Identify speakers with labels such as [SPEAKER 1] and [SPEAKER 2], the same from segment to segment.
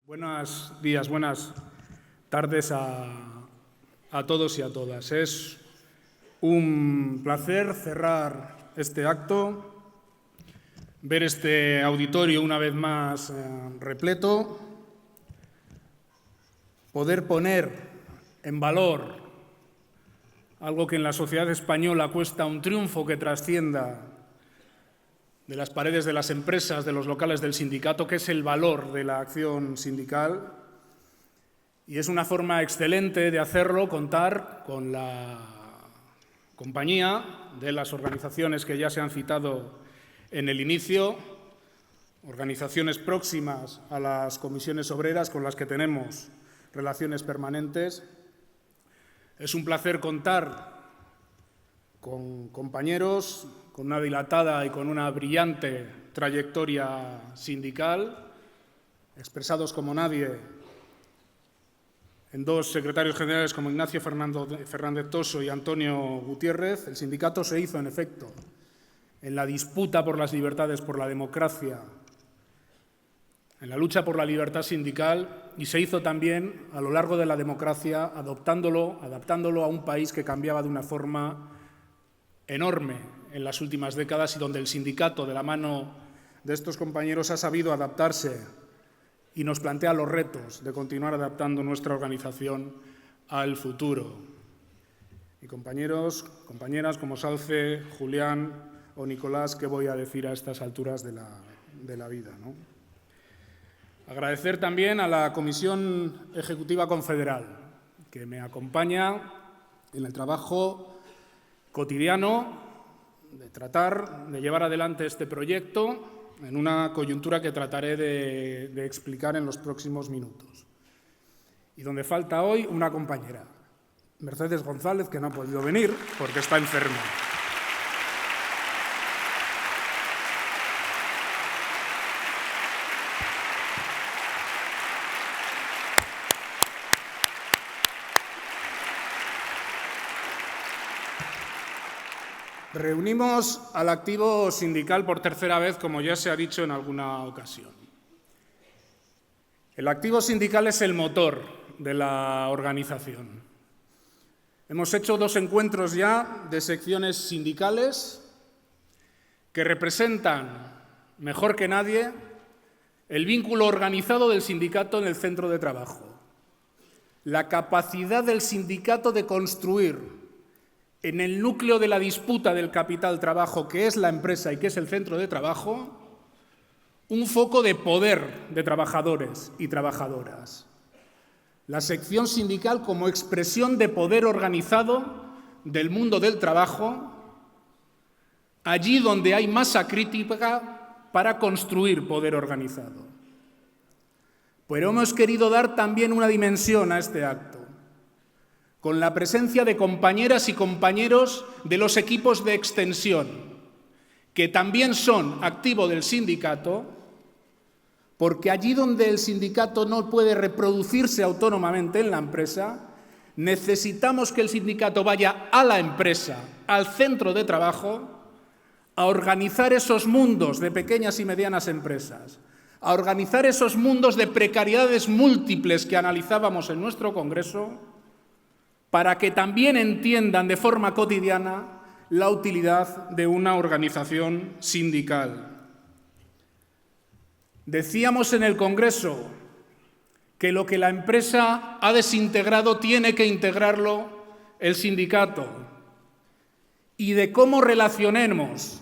[SPEAKER 1] Buenos días, buenas tardes a todos y a todas. Es un placer cerrar este acto, ver este auditorio una vez más repleto, poder poner en valor algo que en la sociedad española cuesta un triunfo que trascienda de las paredes de las empresas, de los locales del sindicato, que es el valor de la acción sindical. Y es una forma excelente de hacerlo, contar con la compañía de las organizaciones que ya se han citado en el inicio, organizaciones próximas a las comisiones obreras con las que tenemos relaciones permanentes. Es un placer contar con compañeros con una dilatada y con una brillante trayectoria sindical, expresados como nadie en dos secretarios generales como Ignacio Fernández Toso y Antonio Gutiérrez. El sindicato se hizo, en efecto, en la disputa por las libertades, por la democracia, en la lucha por la libertad sindical, y se hizo también a lo largo de la democracia, adaptándolo a un país que cambiaba de una forma enorme en las últimas décadas y donde el sindicato, de la mano de estos compañeros, ha sabido adaptarse y nos plantea los retos de continuar adaptando nuestra organización al futuro. Y compañeros, compañeras como Salce, Julián o Nicolás, ¿qué voy a decir a estas alturas de la vida, ¿no? Agradecer también a la Comisión Ejecutiva Confederal, que me acompaña en el trabajo cotidiano de tratar de llevar adelante este proyecto en una coyuntura que trataré de explicar en los próximos minutos. Y donde falta hoy una compañera, Mercedes González, que no ha podido venir porque está enferma. Reunimos al activo sindical por tercera vez, como ya se ha dicho en alguna ocasión. El activo sindical es el motor de la organización. Hemos hecho 2 encuentros ya de secciones sindicales que representan, mejor que nadie, el vínculo organizado del sindicato en el centro de trabajo, la capacidad del sindicato de construir en el núcleo de la disputa del capital-trabajo, que es la empresa y que es el centro de trabajo, un foco de poder de trabajadores y trabajadoras. La sección sindical como expresión de poder organizado del mundo del trabajo, allí donde hay masa crítica para construir poder organizado. Pero hemos querido dar también una dimensión a este acto, con la presencia de compañeras y compañeros de los equipos de extensión, que también son activo del sindicato, porque allí donde el sindicato no puede reproducirse autónomamente en la empresa, necesitamos que el sindicato vaya a la empresa, al centro de trabajo, a organizar esos mundos de pequeñas y medianas empresas, a organizar esos mundos de precariedades múltiples que analizábamos en nuestro congreso, para que también entiendan de forma cotidiana la utilidad de una organización sindical. Decíamos en el Congreso que lo que la empresa ha desintegrado tiene que integrarlo el sindicato, y de cómo relacionemos,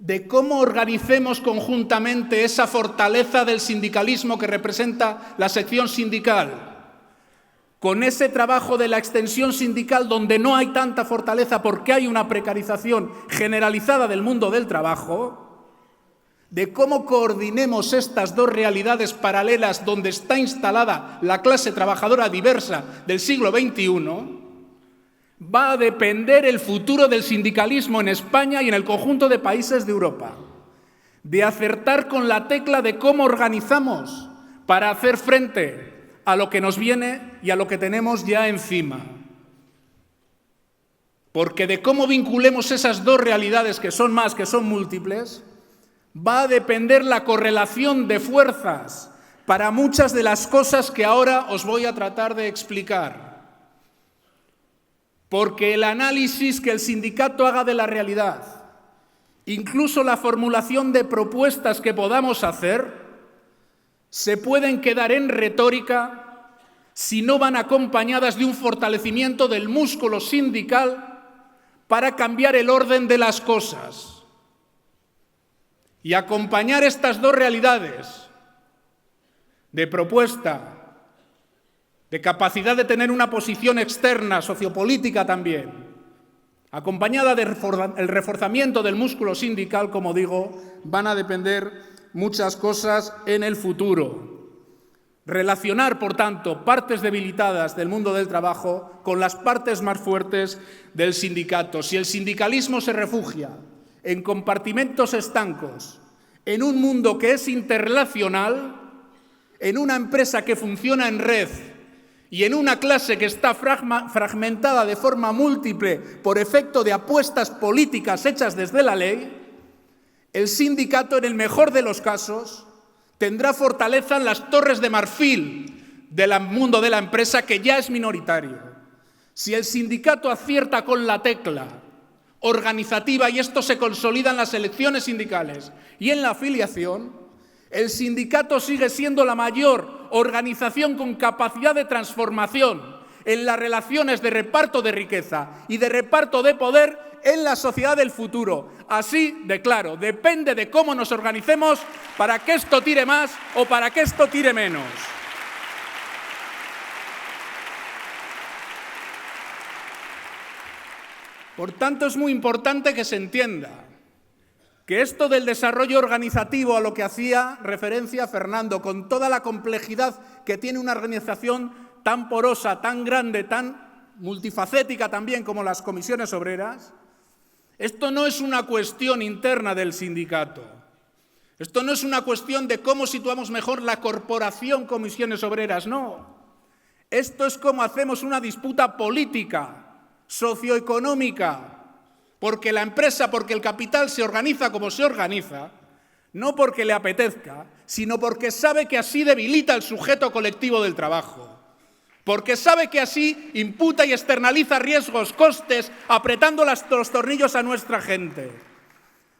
[SPEAKER 1] de cómo organicemos conjuntamente esa fortaleza del sindicalismo que representa la sección sindical, con ese trabajo de la extensión sindical donde no hay tanta fortaleza porque hay una precarización generalizada del mundo del trabajo, de cómo coordinemos estas 2 realidades paralelas donde está instalada la clase trabajadora diversa del siglo XXI, va a depender el futuro del sindicalismo en España y en el conjunto de países de Europa, de acertar con la tecla de cómo organizamos para hacer frente a lo que nos viene y a lo que tenemos ya encima. Porque de cómo vinculemos esas 2 realidades, que son más, que son múltiples, va a depender la correlación de fuerzas para muchas de las cosas que ahora os voy a tratar de explicar. Porque el análisis que el sindicato haga de la realidad, incluso la formulación de propuestas que podamos hacer, se pueden quedar en retórica si no van acompañadas de un fortalecimiento del músculo sindical para cambiar el orden de las cosas. Y acompañar estas dos realidades de propuesta, de capacidad de tener una posición externa, sociopolítica también, acompañada del reforzamiento del músculo sindical, como digo, van a depender muchas cosas en el futuro. Relacionar, por tanto, partes debilitadas del mundo del trabajo con las partes más fuertes del sindicato. Si el sindicalismo se refugia en compartimentos estancos, en un mundo que es interrelacional, en una empresa que funciona en red y en una clase que está fragmentada de forma múltiple por efecto de apuestas políticas hechas desde la ley, el sindicato, en el mejor de los casos, tendrá fortaleza en las torres de marfil del mundo de la empresa, que ya es minoritario. Si el sindicato acierta con la tecla organizativa, y esto se consolida en las elecciones sindicales y en la afiliación, el sindicato sigue siendo la mayor organización con capacidad de transformación en las relaciones de reparto de riqueza y de reparto de poder en la sociedad del futuro. Así de claro, depende de cómo nos organicemos para que esto tire más o para que esto tire menos. Por tanto, es muy importante que se entienda que esto del desarrollo organizativo, a lo que hacía referencia Fernando, con toda la complejidad que tiene una organización tan porosa, tan grande, tan multifacética también como las comisiones obreras, esto no es una cuestión interna del sindicato. Esto no es una cuestión de cómo situamos mejor la corporación comisiones obreras, no. Esto es cómo hacemos una disputa política, socioeconómica, porque la empresa, porque el capital se organiza como se organiza, no porque le apetezca, sino porque sabe que así debilita el sujeto colectivo del trabajo, porque sabe que así imputa y externaliza riesgos, costes, apretando los tornillos a nuestra gente.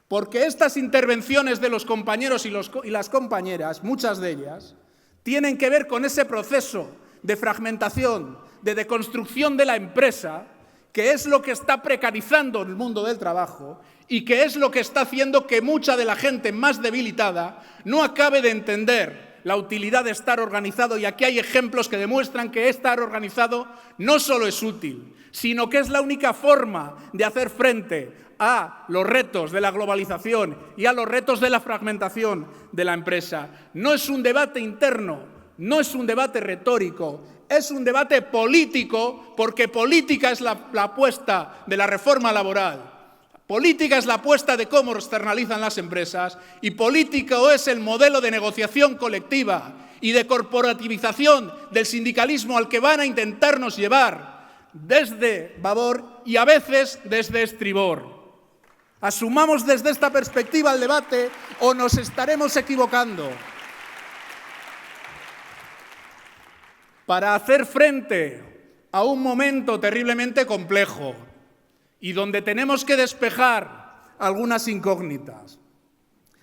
[SPEAKER 1] Porque estas intervenciones de los compañeros y las compañeras, muchas de ellas, tienen que ver con ese proceso de fragmentación, de deconstrucción de la empresa, que es lo que está precarizando el mundo del trabajo y que es lo que está haciendo que mucha de la gente más debilitada no acabe de entender la utilidad de estar organizado. Y aquí hay ejemplos que demuestran que estar organizado no solo es útil, sino que es la única forma de hacer frente a los retos de la globalización y a los retos de la fragmentación de la empresa. No es un debate interno, no es un debate retórico, es un debate político, porque política es la apuesta de la reforma laboral, política es la apuesta de cómo externalizan las empresas, y político es el modelo de negociación colectiva y de corporativización del sindicalismo al que van a intentarnos llevar desde babor y a veces desde estribor. Asumamos desde esta perspectiva el debate o nos estaremos equivocando. Para hacer frente a un momento terriblemente complejo y donde tenemos que despejar algunas incógnitas.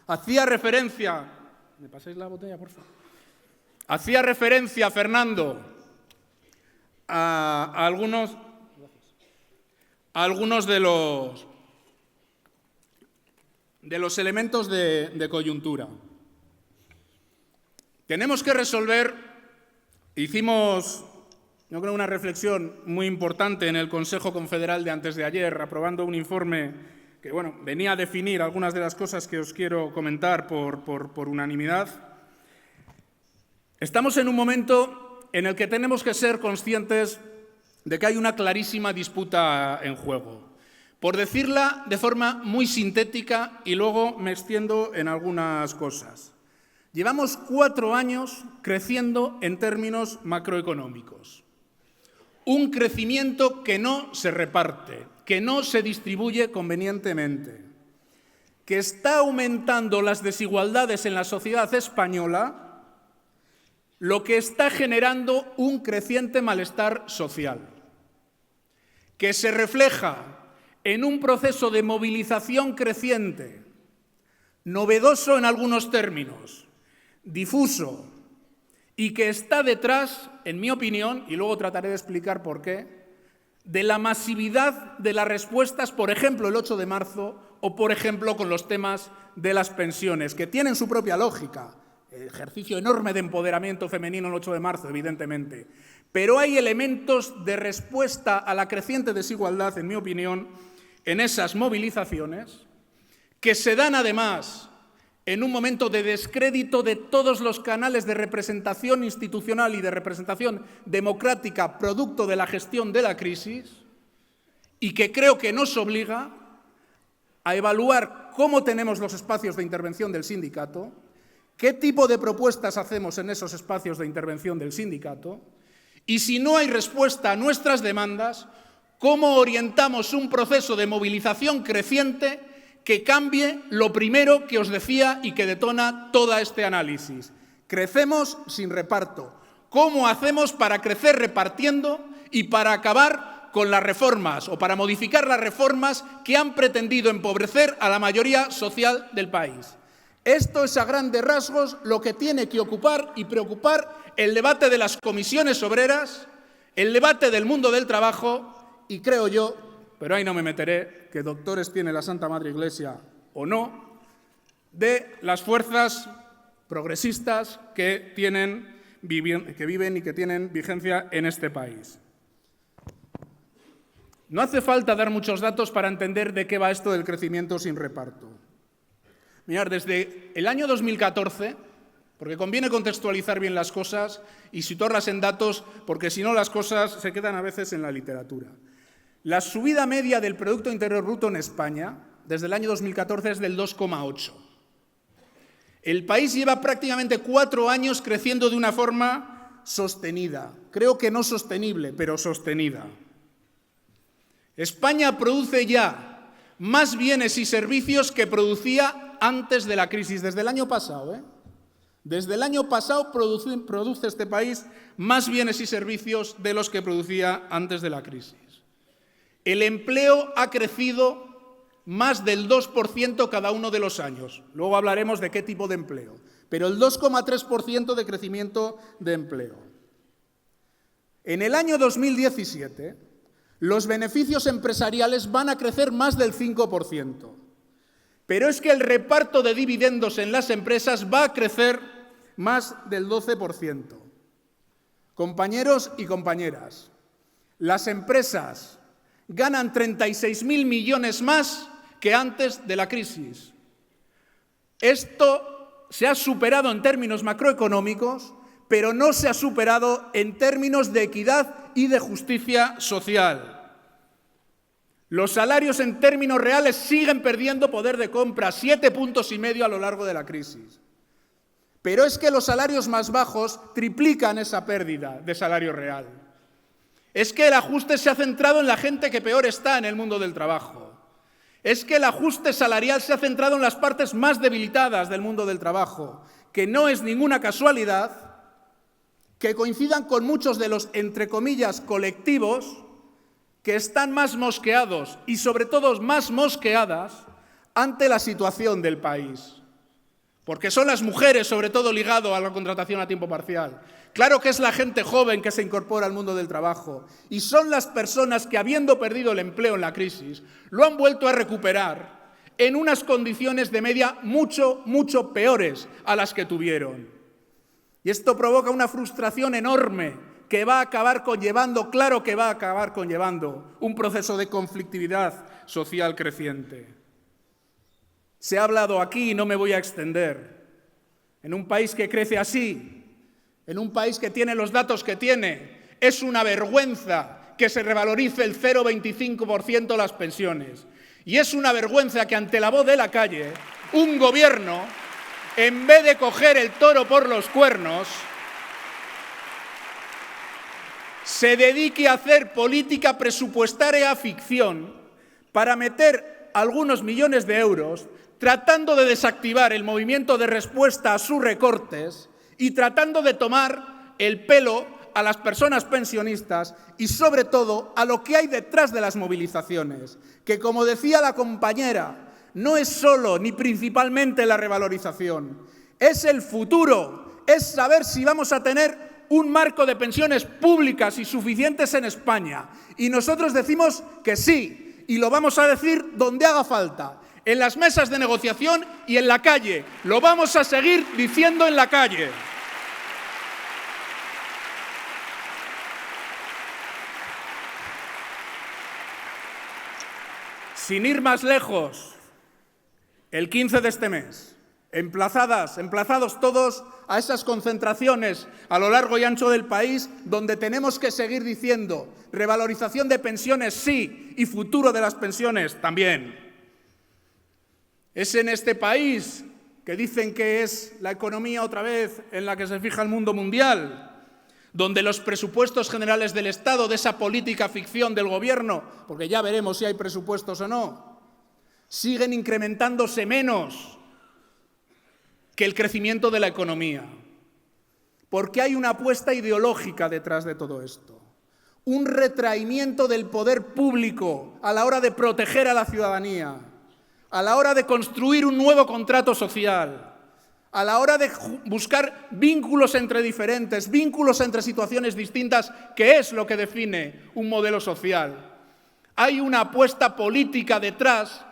[SPEAKER 1] Hacía referencia... ¿Me pasáis la botella, por favor? Hacía referencia, Fernando, a algunos de los elementos de coyuntura. Tenemos que resolver... Hicimos, yo creo, una reflexión muy importante en el Consejo Confederal de antes de ayer, aprobando un informe que, bueno, venía a definir algunas de las cosas que os quiero comentar por unanimidad. Estamos en un momento en el que tenemos que ser conscientes de que hay una clarísima disputa en juego. Por decirla de forma muy sintética, y luego me extiendo en algunas cosas. Llevamos 4 años creciendo en términos macroeconómicos. Un crecimiento que no se reparte, que no se distribuye convenientemente, que está aumentando las desigualdades en la sociedad española lo que está generando un creciente malestar social, que se refleja en un proceso de movilización creciente, novedoso en algunos términos, difuso, y que está detrás, en mi opinión, y luego trataré de explicar por qué, de la masividad de las respuestas, por ejemplo, el 8 de marzo, o por ejemplo, con los temas de las pensiones, que tienen su propia lógica. Ejercicio enorme de empoderamiento femenino el 8 de marzo, evidentemente. Pero hay elementos de respuesta a la creciente desigualdad, en mi opinión, en esas movilizaciones, que se dan además en un momento de descrédito de todos los canales de representación institucional y de representación democrática producto de la gestión de la crisis, y que creo que nos obliga a evaluar cómo tenemos los espacios de intervención del sindicato, qué tipo de propuestas hacemos en esos espacios de intervención del sindicato, y si no hay respuesta a nuestras demandas, cómo orientamos un proceso de movilización creciente que cambie lo primero que os decía y que detona todo este análisis. Crecemos sin reparto. ¿Cómo hacemos para crecer repartiendo y para acabar con las reformas o para modificar las reformas que han pretendido empobrecer a la mayoría social del país? Esto es a grandes rasgos lo que tiene que ocupar y preocupar el debate de las comisiones obreras, el debate del mundo del trabajo y creo yo, pero ahí no me meteré, que doctores tiene la Santa Madre Iglesia o no, de las fuerzas progresistas que viven y que tienen vigencia en este país. No hace falta dar muchos datos para entender de qué va esto del crecimiento sin reparto. Mirad, desde el año 2014, porque conviene contextualizar bien las cosas y situarlas en datos, porque si no las cosas se quedan a veces en la literatura. La subida media del Producto Interior Bruto en España, desde el año 2014, es del 2,8. El país lleva prácticamente 4 años creciendo de una forma sostenida. Creo que no sostenible, pero sostenida. España produce ya más bienes y servicios que producía antes de la crisis, desde el año pasado. Desde el año pasado produce este país más bienes y servicios de los que producía antes de la crisis. El empleo ha crecido más del 2% cada uno de los años. Luego hablaremos de qué tipo de empleo. Pero el 2,3% de crecimiento de empleo. En el año 2017, los beneficios empresariales van a crecer más del 5%. Pero es que el reparto de dividendos en las empresas va a crecer más del 12%. Compañeros y compañeras, las empresas ganan 36.000 millones más que antes de la crisis. Esto se ha superado en términos macroeconómicos, pero no se ha superado en términos de equidad y de justicia social. Los salarios en términos reales siguen perdiendo poder de compra, 7,5 puntos a lo largo de la crisis. Pero es que los salarios más bajos triplican esa pérdida de salario real. Es que el ajuste se ha centrado en la gente que peor está en el mundo del trabajo. Es que el ajuste salarial se ha centrado en las partes más debilitadas del mundo del trabajo, que no es ninguna casualidad que coincidan con muchos de los, entre comillas, colectivos que están más mosqueados y sobre todo más mosqueadas ante la situación del país. Porque son las mujeres, sobre todo ligado a la contratación a tiempo parcial. Claro que es la gente joven que se incorpora al mundo del trabajo. Y son las personas que, habiendo perdido el empleo en la crisis, lo han vuelto a recuperar en unas condiciones de media mucho, mucho peores a las que tuvieron. Y esto provoca una frustración enorme que va a acabar conllevando, claro que va a acabar conllevando, un proceso de conflictividad social creciente. Se ha hablado aquí y no me voy a extender. En un país que crece así, en un país que tiene los datos que tiene, es una vergüenza que se revalorice el 0,25% las pensiones. Y es una vergüenza que ante la voz de la calle, un gobierno, en vez de coger el toro por los cuernos, se dedique a hacer política presupuestaria ficción para meter algunos millones de euros tratando de desactivar el movimiento de respuesta a sus recortes y tratando de tomar el pelo a las personas pensionistas y, sobre todo, a lo que hay detrás de las movilizaciones, que, como decía la compañera, no es solo ni principalmente la revalorización, es el futuro, es saber si vamos a tener un marco de pensiones públicas y suficientes en España. Y nosotros decimos que sí, y lo vamos a decir donde haga falta, en las mesas de negociación y en la calle. Lo vamos a seguir diciendo en la calle. Sin ir más lejos, el 15 de este mes, emplazados todos a esas concentraciones a lo largo y ancho del país, donde tenemos que seguir diciendo revalorización de pensiones sí y futuro de las pensiones también. Es en este país que dicen que es la economía otra vez en la que se fija el mundo mundial, donde los presupuestos generales del Estado, de esa política ficción del Gobierno, porque ya veremos si hay presupuestos o no, siguen incrementándose menos que el crecimiento de la economía. Porque hay una apuesta ideológica detrás de todo esto. Un retraimiento del poder público a la hora de proteger a la ciudadanía, a la hora de construir un nuevo contrato social, a la hora de buscar vínculos entre diferentes, vínculos entre situaciones distintas, que es lo que define un modelo social. Hay una apuesta política detrás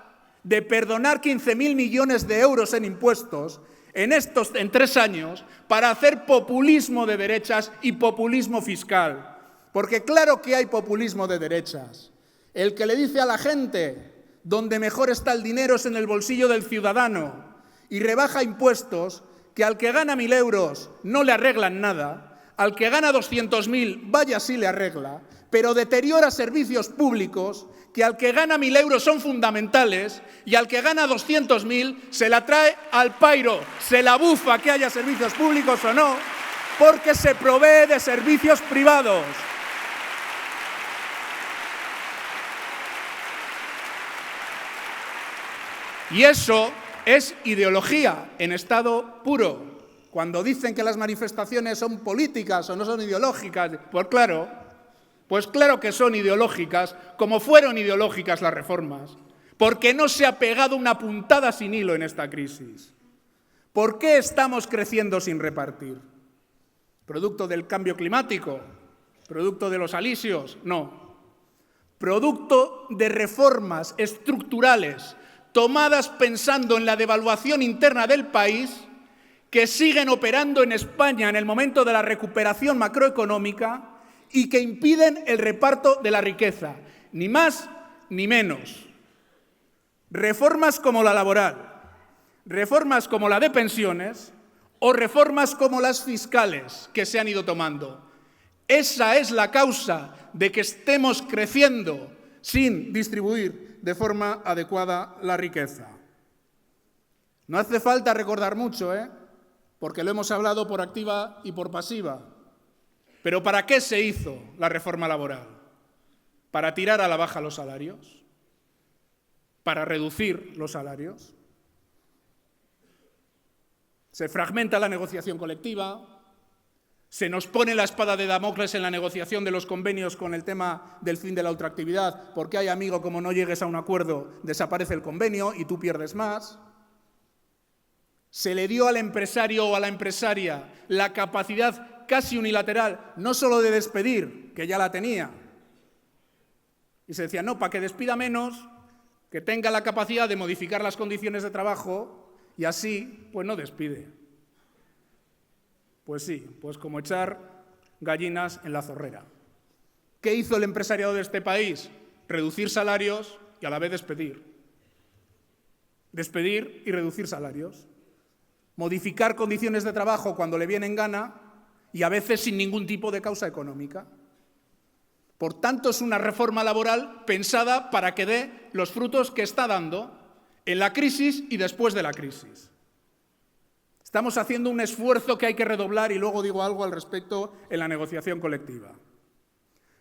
[SPEAKER 1] de perdonar 15.000 millones de euros en impuestos en 3 años para hacer populismo de derechas y populismo fiscal. Porque claro que hay populismo de derechas. El que le dice a la gente donde mejor está el dinero es en el bolsillo del ciudadano y rebaja impuestos que al que gana 1.000 euros no le arreglan nada, al que gana 200.000 vaya sí le arregla, pero deteriora servicios públicos que al que gana 1.000 euros son fundamentales y al que gana 200.000 se la trae al pairo, se la bufa que haya servicios públicos o no, porque se provee de servicios privados. Y eso es ideología en estado puro. Cuando dicen que las manifestaciones son políticas o no son ideológicas, pues claro que son ideológicas, como fueron ideológicas las reformas, porque no se ha pegado una puntada sin hilo en esta crisis. ¿Por qué estamos creciendo sin repartir? ¿Producto del cambio climático? ¿Producto de los alisios? No. Producto de reformas estructurales tomadas pensando en la devaluación interna del país, que siguen operando en España en el momento de la recuperación macroeconómica y que impiden el reparto de la riqueza, ni más ni menos. Reformas como la laboral, reformas como la de pensiones o reformas como las fiscales que se han ido tomando. Esa es la causa de que estemos creciendo sin distribuir de forma adecuada la riqueza. No hace falta recordar mucho, porque lo hemos hablado por activa y por pasiva. Pero ¿para qué se hizo la reforma laboral? ¿Para tirar a la baja los salarios? ¿Para reducir los salarios? Se fragmenta la negociación colectiva, se nos pone la espada de Damocles en la negociación de los convenios con el tema del fin de la ultraactividad, porque hay, amigo, como no llegues a un acuerdo, desaparece el convenio y tú pierdes más. Se le dio al empresario o a la empresaria la capacidad casi unilateral, no solo de despedir, que ya la tenía, y se decía, no, para que despida menos, que tenga la capacidad de modificar las condiciones de trabajo y así, pues no despide. Pues sí, pues como echar gallinas en la zorrera. ¿Qué hizo el empresariado de este país? Reducir salarios y a la vez despedir. Despedir y reducir salarios. Modificar condiciones de trabajo cuando le viene en gana y a veces sin ningún tipo de causa económica. Por tanto, es una reforma laboral pensada para que dé los frutos que está dando en la crisis y después de la crisis. Estamos haciendo un esfuerzo que hay que redoblar y luego digo algo al respecto en la negociación colectiva.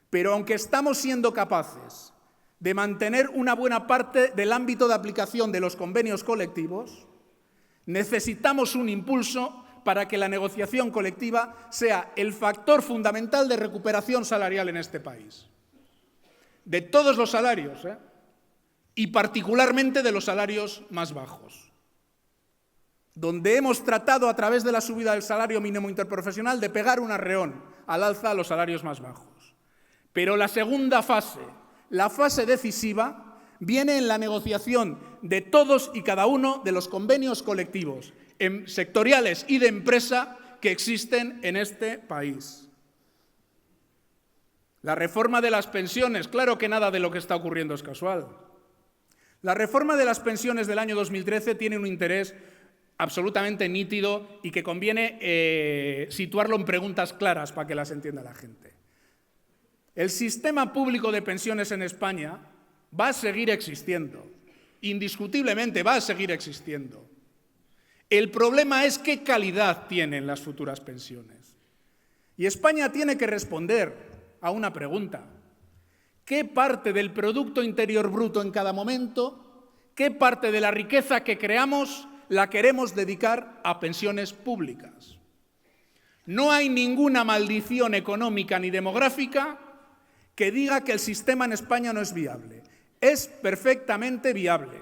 [SPEAKER 1] Pero aunque estamos siendo capaces de mantener una buena parte del ámbito de aplicación de los convenios colectivos, necesitamos un impulso para que la negociación colectiva sea el factor fundamental de recuperación salarial en este país. De todos los salarios, y particularmente de los salarios más bajos, donde hemos tratado a través de la subida del salario mínimo interprofesional de pegar un arreón al alza a los salarios más bajos. Pero la segunda fase, la fase decisiva, viene en la negociación de todos y cada uno de los convenios colectivos sectoriales y de empresa que existen en este país. La reforma de las pensiones, claro que nada de lo que está ocurriendo es casual. La reforma de las pensiones del año 2013 tiene un interés absolutamente nítido y que conviene situarlo en preguntas claras para que las entienda la gente. El sistema público de pensiones en España va a seguir existiendo, indiscutiblemente va a seguir existiendo. El problema es qué calidad tienen las futuras pensiones. Y España tiene que responder a una pregunta. ¿Qué parte del Producto Interior Bruto en cada momento, qué parte de la riqueza que creamos la queremos dedicar a pensiones públicas? No hay ninguna maldición económica ni demográfica que diga que el sistema en España no es viable. Es perfectamente viable.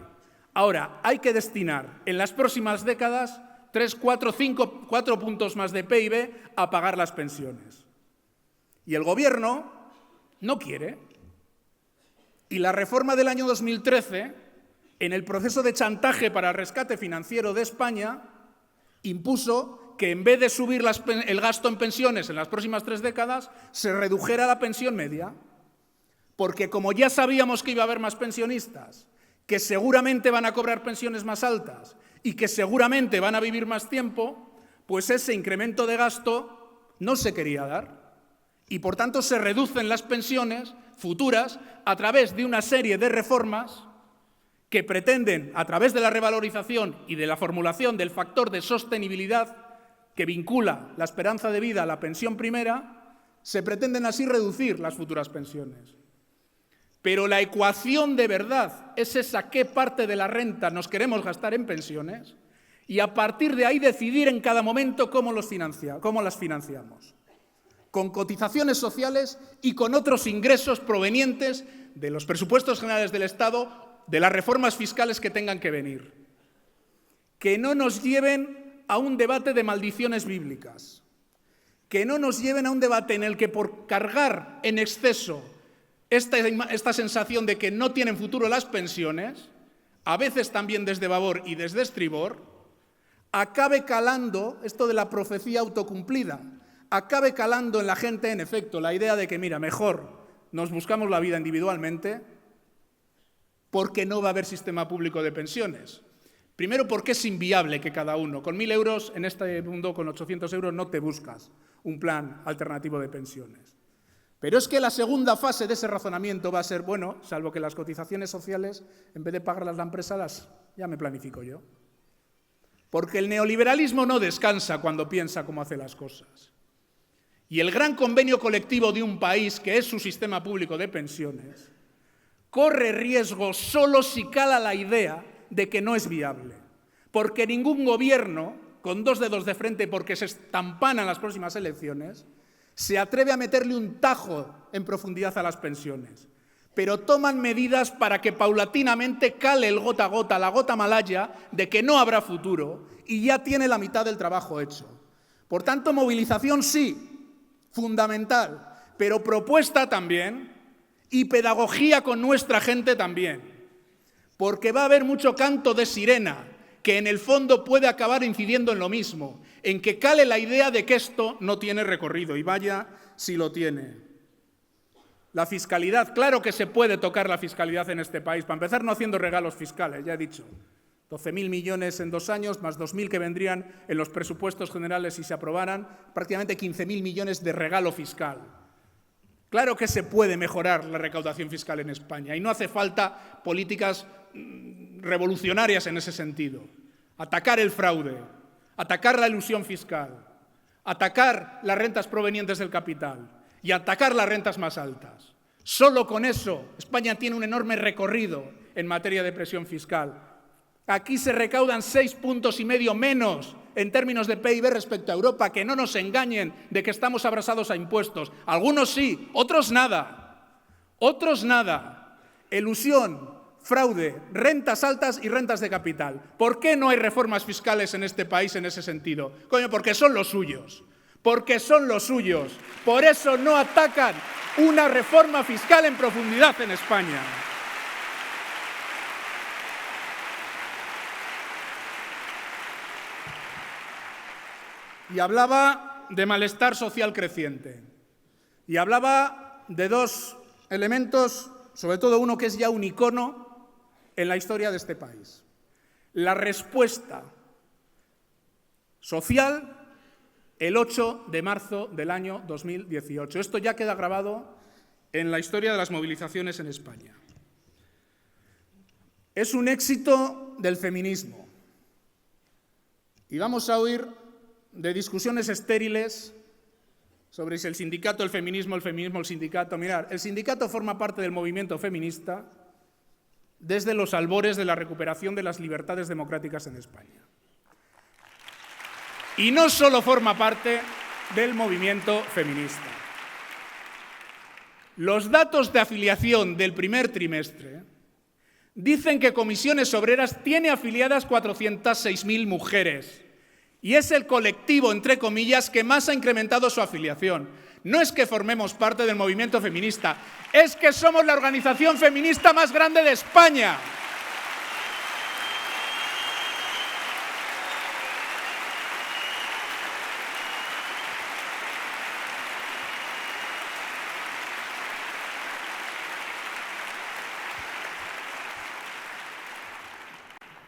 [SPEAKER 1] Ahora, hay que destinar en las próximas décadas 3, 4, 5, 4 puntos más de PIB a pagar las pensiones. Y el Gobierno no quiere. Y la reforma del año 2013, en el proceso de chantaje para el rescate financiero de España, impuso que en vez de subir el gasto en pensiones en las próximas 3 décadas, se redujera la pensión media. Porque como ya sabíamos que iba a haber más pensionistas, que seguramente van a cobrar pensiones más altas y que seguramente van a vivir más tiempo, pues ese incremento de gasto no se quería dar. Y por tanto se reducen las pensiones futuras a través de una serie de reformas que pretenden, a través de la revalorización y de la formulación del factor de sostenibilidad que vincula la esperanza de vida a la pensión primera, se pretenden así reducir las futuras pensiones. Pero la ecuación de verdad es esa: qué parte de la renta nos queremos gastar en pensiones y a partir de ahí decidir en cada momento cómo las financiamos. Con cotizaciones sociales y con otros ingresos provenientes de los presupuestos generales del Estado, de las reformas fiscales que tengan que venir. Que no nos lleven a un debate de maldiciones bíblicas. Que no nos lleven a un debate en el que por cargar en exceso esta sensación de que no tienen futuro las pensiones, a veces también desde babor y desde estribor, acabe calando esto de la profecía autocumplida, acabe calando en la gente, en efecto, la idea de que, mira, mejor nos buscamos la vida individualmente porque no va a haber sistema público de pensiones. Primero, porque es inviable que cada uno, con 1.000 euros en este mundo, con 800 euros, no te buscas un plan alternativo de pensiones. Pero es que la segunda fase de ese razonamiento va a ser, bueno, salvo que las cotizaciones sociales, en vez de pagarlas la empresa, ya me planifico yo. Porque el neoliberalismo no descansa cuando piensa cómo hace las cosas. Y el gran convenio colectivo de un país, que es su sistema público de pensiones, corre riesgo solo si cala la idea de que no es viable. Porque ningún gobierno, con 2 dedos de frente porque se estampanan las próximas elecciones, se atreve a meterle un tajo en profundidad a las pensiones. Pero toman medidas para que paulatinamente cale el gota a gota, la gota malaya, de que no habrá futuro y ya tiene la mitad del trabajo hecho. Por tanto, movilización sí, fundamental, pero propuesta también y pedagogía con nuestra gente también. Porque va a haber mucho canto de sirena que en el fondo puede acabar incidiendo en lo mismo, en que cale la idea de que esto no tiene recorrido, y vaya si lo tiene. La fiscalidad, claro que se puede tocar la fiscalidad en este país, para empezar no haciendo regalos fiscales, ya he dicho, 12.000 millones en 2 años, más 2.000 que vendrían en los presupuestos generales si se aprobaran, prácticamente 15.000 millones de regalo fiscal. Claro que se puede mejorar la recaudación fiscal en España y no hace falta políticas revolucionarias en ese sentido. Atacar el fraude, atacar la elusión fiscal, atacar las rentas provenientes del capital y atacar las rentas más altas. Solo con eso España tiene un enorme recorrido en materia de presión fiscal. Aquí se recaudan 6,5 puntos menos en términos de PIB respecto a Europa, que no nos engañen de que estamos abrasados a impuestos. Algunos sí, otros nada. Otros nada. Elusión, fraude, rentas altas y rentas de capital. ¿Por qué no hay reformas fiscales en este país en ese sentido? Coño, porque son los suyos. Porque son los suyos. Por eso no atacan una reforma fiscal en profundidad en España. Y hablaba de malestar social creciente. Y hablaba de dos elementos, sobre todo uno que es ya un icono en la historia de este país. La respuesta social el 8 de marzo del año 2018. Esto ya queda grabado en la historia de las movilizaciones en España. Es un éxito del feminismo. Y vamos a oír de discusiones estériles sobre si el sindicato, el feminismo, el sindicato. Mirad, el sindicato forma parte del movimiento feminista desde los albores de la recuperación de las libertades democráticas en España. Y no solo forma parte del movimiento feminista. Los datos de afiliación del primer trimestre dicen que Comisiones Obreras tiene afiliadas 406.000 mujeres y es el colectivo, entre comillas, que más ha incrementado su afiliación. No es que formemos parte del movimiento feminista, es que somos la organización feminista más grande de España.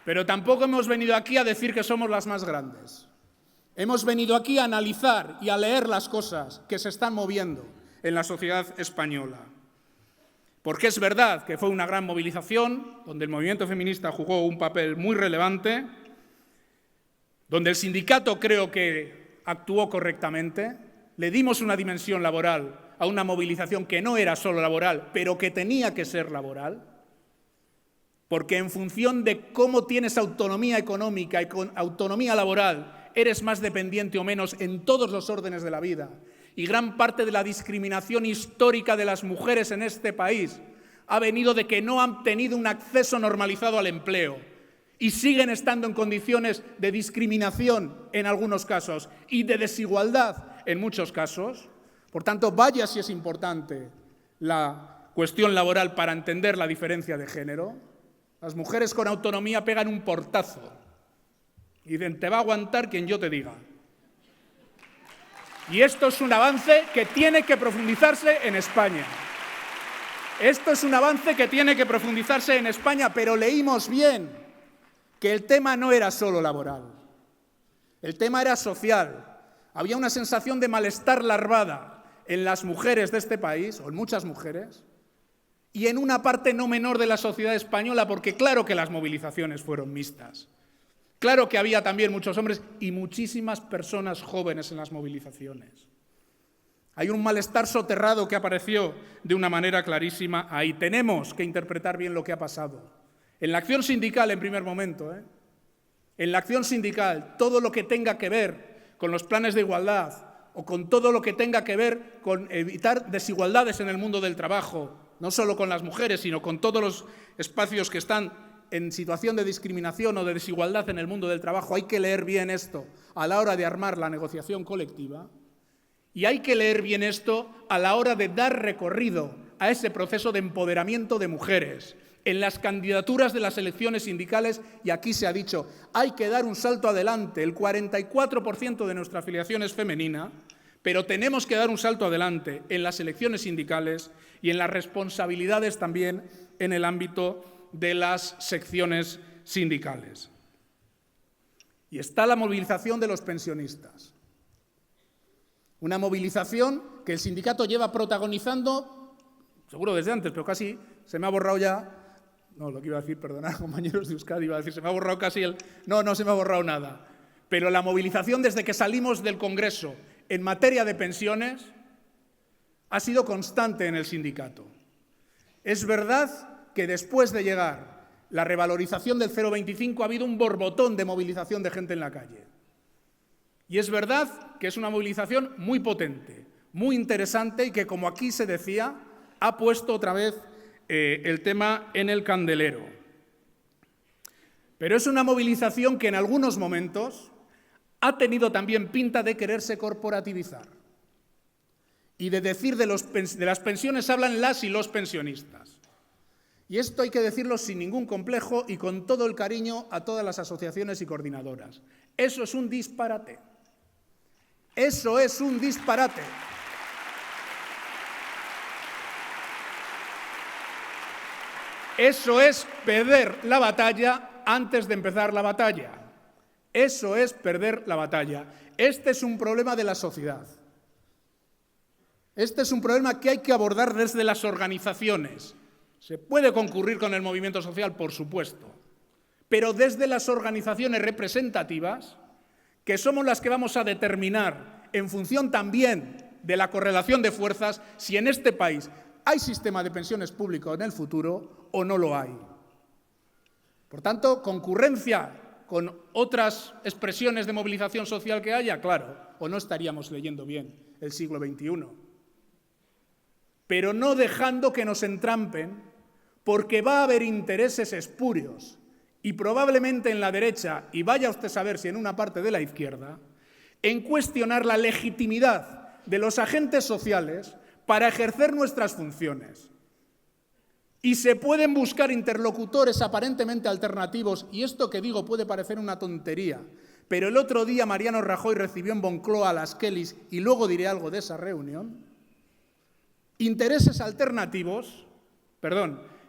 [SPEAKER 1] Pero tampoco hemos venido aquí a decir que somos las más grandes. Hemos venido aquí a analizar y a leer las cosas que se están moviendo en la sociedad española. Porque es verdad que fue una gran movilización, donde el movimiento feminista jugó un papel muy relevante, donde el sindicato creo que actuó correctamente, le dimos una dimensión laboral a una movilización que no era solo laboral, pero que tenía que ser laboral. Porque en función de cómo tienes autonomía económica y con autonomía laboral, eres más dependiente o menos en todos los órdenes de la vida. Y gran parte de la discriminación histórica de las mujeres en este país ha venido de que no han tenido un acceso normalizado al empleo y siguen estando en condiciones de discriminación en algunos casos y de desigualdad en muchos casos. Por tanto, vaya si es importante la cuestión laboral para entender la diferencia de género. Las mujeres con autonomía pegan un portazo y dicen, te va a aguantar quien yo te diga. Y esto es un avance que tiene que profundizarse en España. Esto es un avance que tiene que profundizarse en España, pero leímos bien que el tema no era solo laboral. El tema era social. Había una sensación de malestar larvada en las mujeres de este país, o en muchas mujeres, y en una parte no menor de la sociedad española, porque claro que las movilizaciones fueron mixtas. Claro que había también muchos hombres y muchísimas personas jóvenes en las movilizaciones. Hay un malestar soterrado que apareció de una manera clarísima ahí. Tenemos que interpretar bien lo que ha pasado. En la acción sindical, en primer momento, en la acción sindical, todo lo que tenga que ver con los planes de igualdad o con todo lo que tenga que ver con evitar desigualdades en el mundo del trabajo, no solo con las mujeres, sino con todos los espacios que están en situación de discriminación o de desigualdad en el mundo del trabajo. Hay que leer bien esto a la hora de armar la negociación colectiva y hay que leer bien esto a la hora de dar recorrido a ese proceso de empoderamiento de mujeres en las candidaturas de las elecciones sindicales. Y aquí se ha dicho, hay que dar un salto adelante. El 44% de nuestra afiliación es femenina, pero tenemos que dar un salto adelante en las elecciones sindicales y en las responsabilidades también en el ámbito de las secciones sindicales. Y está la movilización de los pensionistas. Una movilización que el sindicato lleva protagonizando, seguro desde antes, pero casi se me ha borrado ya. No, lo que iba a decir, perdonad, compañeros de Euskadi, iba a decir, se me ha borrado casi el... No se me ha borrado nada. Pero la movilización desde que salimos del Congreso en materia de pensiones ha sido constante en el sindicato. Es verdad que después de llegar la revalorización del 0,25 ha habido un borbotón de movilización de gente en la calle. Y es verdad que es una movilización muy potente, muy interesante y que, como aquí se decía, ha puesto otra vez el tema en el candelero. Pero es una movilización que en algunos momentos ha tenido también pinta de quererse corporativizar y de decir de las pensiones hablan las y los pensionistas. Y esto hay que decirlo sin ningún complejo y con todo el cariño a todas las asociaciones y coordinadoras. Eso es un disparate. Eso es un disparate. Eso es perder la batalla antes de empezar la batalla. Eso es perder la batalla. Este es un problema de la sociedad. Este es un problema que hay que abordar desde las organizaciones. Se puede concurrir con el movimiento social, por supuesto, pero desde las organizaciones representativas, que somos las que vamos a determinar, en función también de la correlación de fuerzas, si en este país hay sistema de pensiones público en el futuro o no lo hay. Por tanto, concurrencia con otras expresiones de movilización social que haya, claro, o no estaríamos leyendo bien el siglo XXI. Pero no dejando que nos entrampen, porque va a haber intereses espurios, y probablemente en la derecha, y vaya usted a saber si en una parte de la izquierda, en cuestionar la legitimidad de los agentes sociales para ejercer nuestras funciones. Y se pueden buscar interlocutores aparentemente alternativos, y esto que digo puede parecer una tontería, pero el otro día Mariano Rajoy recibió en Moncloa a las Kellys, y luego diré algo de esa reunión,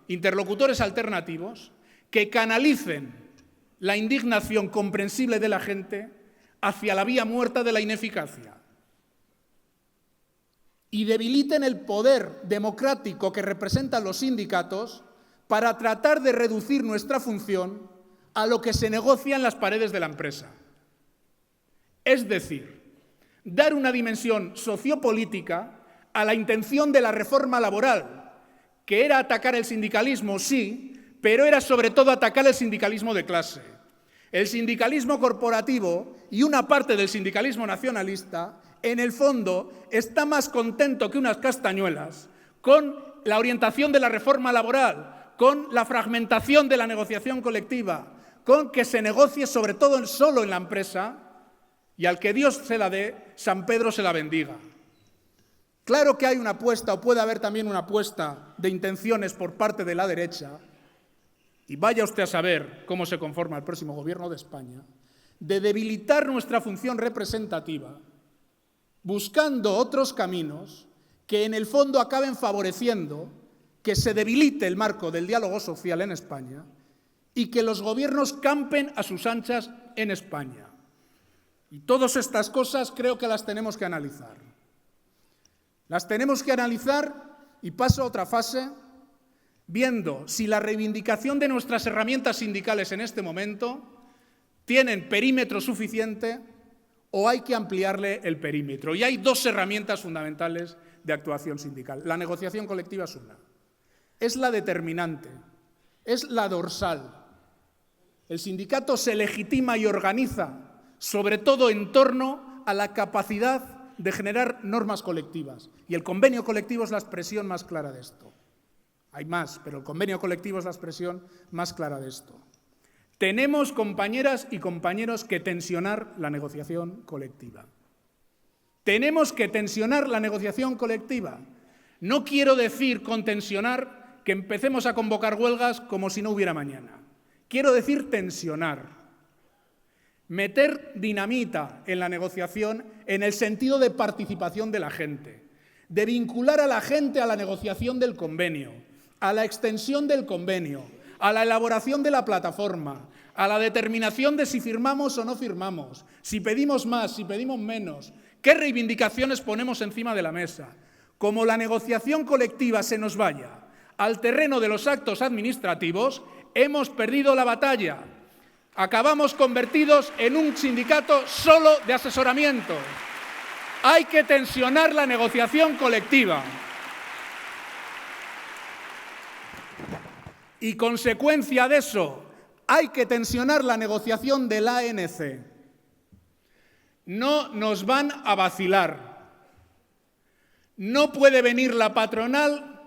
[SPEAKER 1] interlocutores alternativos que canalicen la indignación comprensible de la gente hacia la vía muerta de la ineficacia y debiliten el poder democrático que representan los sindicatos para tratar de reducir nuestra función a lo que se negocia en las paredes de la empresa. Es decir, dar una dimensión sociopolítica a la intención de la reforma laboral, que era atacar el sindicalismo, sí, pero era sobre todo atacar el sindicalismo de clase. El sindicalismo corporativo y una parte del sindicalismo nacionalista, en el fondo, está más contento que unas castañuelas con la orientación de la reforma laboral, con la fragmentación de la negociación colectiva, con que se negocie sobre todo solo en la empresa y al que Dios se la dé, San Pedro se la bendiga. Claro que hay una apuesta, o puede haber también una apuesta de intenciones por parte de la derecha, y vaya usted a saber cómo se conforma el próximo gobierno de España, de debilitar nuestra función representativa, buscando otros caminos que en el fondo acaben favoreciendo que se debilite el marco del diálogo social en España y que los gobiernos campen a sus anchas en España. Y todas estas cosas creo que las tenemos que analizar. Las tenemos que analizar y paso a otra fase, viendo si la reivindicación de nuestras herramientas sindicales en este momento tienen perímetro suficiente o hay que ampliarle el perímetro. Y hay dos herramientas fundamentales de actuación sindical. La negociación colectiva es una. Es la determinante, es la dorsal. El sindicato se legitima y organiza, sobre todo en torno a la capacidad de generar normas colectivas. Y el convenio colectivo es la expresión más clara de esto. Hay más, pero el convenio colectivo es la expresión más clara de esto. Tenemos, compañeras y compañeros, que tensionar la negociación colectiva. Tenemos que tensionar la negociación colectiva. No quiero decir con tensionar que empecemos a convocar huelgas como si no hubiera mañana. Quiero decir tensionar. Meter dinamita en la negociación en el sentido de participación de la gente, de vincular a la gente a la negociación del convenio, a la extensión del convenio, a la elaboración de la plataforma, a la determinación de si firmamos o no firmamos, si pedimos más, si pedimos menos, qué reivindicaciones ponemos encima de la mesa. Como la negociación colectiva se nos vaya al terreno de los actos administrativos, hemos perdido la batalla. Acabamos convertidos en un sindicato solo de asesoramiento. Hay que tensionar la negociación colectiva. Y consecuencia de eso, hay que tensionar la negociación del ANC. No nos van a vacilar. No puede venir la patronal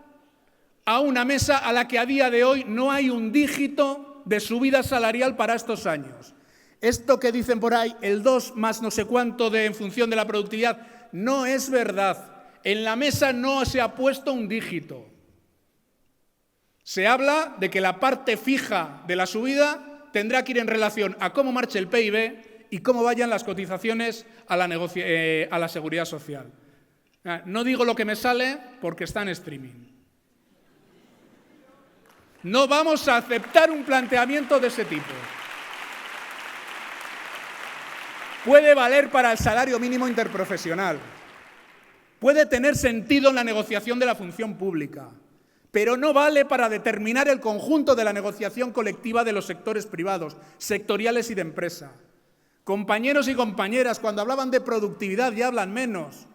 [SPEAKER 1] a una mesa a la que a día de hoy no hay un dígito de subida salarial para estos años. Esto que dicen por ahí, el 2 más no sé cuánto en función de la productividad, no es verdad. En la mesa no se ha puesto un dígito. Se habla de que la parte fija de la subida tendrá que ir en relación a cómo marche el PIB y cómo vayan las cotizaciones a la seguridad social. No digo lo que me sale porque está en streaming. No vamos a aceptar un planteamiento de ese tipo. Puede valer para el salario mínimo interprofesional. Puede tener sentido en la negociación de la función pública, pero no vale para determinar el conjunto de la negociación colectiva de los sectores privados, sectoriales y de empresa. Compañeros y compañeras, cuando hablaban de productividad ya hablan menos.